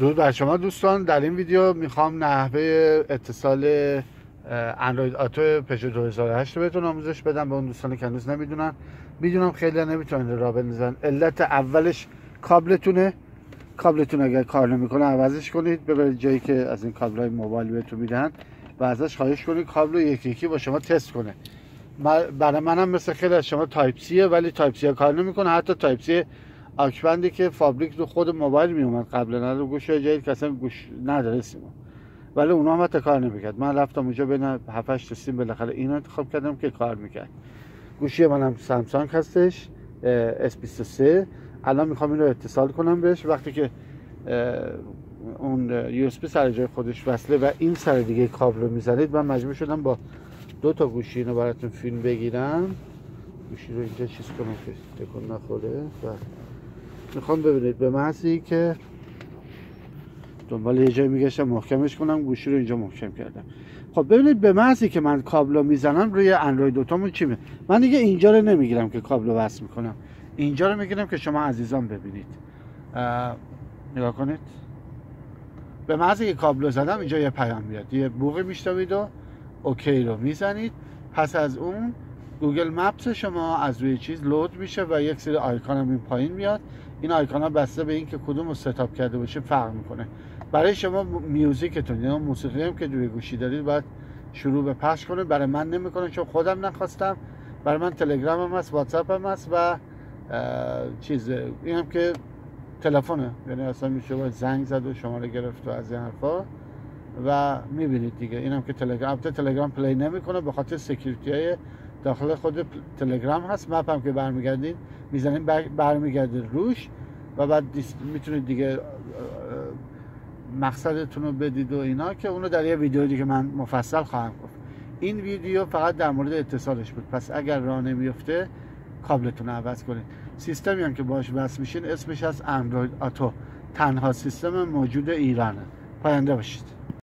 درود بر شما دوستان. در این ویدیو میخوام نحوه اتصال اندروید آتو پژو 2008 رو بهتون آموزش بدم به اون دوستانی که هنوز نمیدونن. میدونم خیلی نمیتونن راه بندازن. علت اولش کابلتونه اگر کار نمیکنه عوضش کنید، ببرید جایی که از این کابل‌های موبایل بهتون میدن و ازش خواهش کنید کابل رو یکی یکی با شما تست کنه. برای منم مثل خیلی از شما تایپ سیه، ولی تایپ سی کار نمیکنه. حتی تایپ سی آکبندی که فابریک رو خود موبایل میومد قبلا، رو گوش جدید که اصلا گوش نداره سیما، ولی اونا هم حتی کار نمیکرد. من رفتم اونجا بین 7 8 تا سیم بالاخره اینو انتخاب کردم که کار میکرد. گوشی منم سامسونگ هستش S23. الان میخوام اینو اتصال کنم بهش. وقتی که اون USB سر جای خودش وصله و این سر دیگه کابل رو میزنید، من مجبور شدم با دو تا گوشی اینو براتون فیلم بگیرم. گوشی رو اینجا چیز کنم که تکون نخوره و میخوام ببینید به محضی که دنبال یه جایی میگشتم محکمش کنم، گوشی رو اینجا محکم کردم. خب ببینید به محضی که من کابل میزنم روی اندروید اوتومون چی میشه. من دیگه اینجا رو نمیگیرم که کابل رو وصل میکنم، اینجا رو میگیرم که شما عزیزان ببینید. نگاه کنید، به محضی که کابل رو زدم اینجا یه پیام میاد، یه بوقی میشنوید و اوکی رو میزنید. پس از اون گوگل مپس شما از روی چیز لود میشه و یک سری آیکون هم این پایین میاد. این آیکون ها بسته به این که کدوم رو ستاپ کرده باشه فرق میکنه. برای شما میوزیکتون یا موسیقی هم که روی گوشی دارید باید شروع به پخش کنه. برای من نمیکنه چون خودم نخواستم. برای من تلگرام هم هست، واتساپ هم هست و چیز این هم که تلفنه، یعنی اصلا میشه باید زنگ زد و شماره گرفت و از این حرفا. و میبینید دیگه اینم که تلگرام پلی نمیکنه به خاطر سکیوریتی های داخل خود تلگرام هست. مپ هم که برمیگردید میزنید برمیگردید روش و بعد میتونید دیگه مقصدتون رو بدید و اینا، که اونو در یه ویدیو دیگه من مفصل خواهم گفت. این ویدیو فقط در مورد اتصالش بود. پس اگر راه نمیفته کابلتون رو عوض کنید. سیستمی هم که باهاش وصل میشین اسمش از اندروید آتو، تنها سیستم موجود ایرانه. پاینده باشید.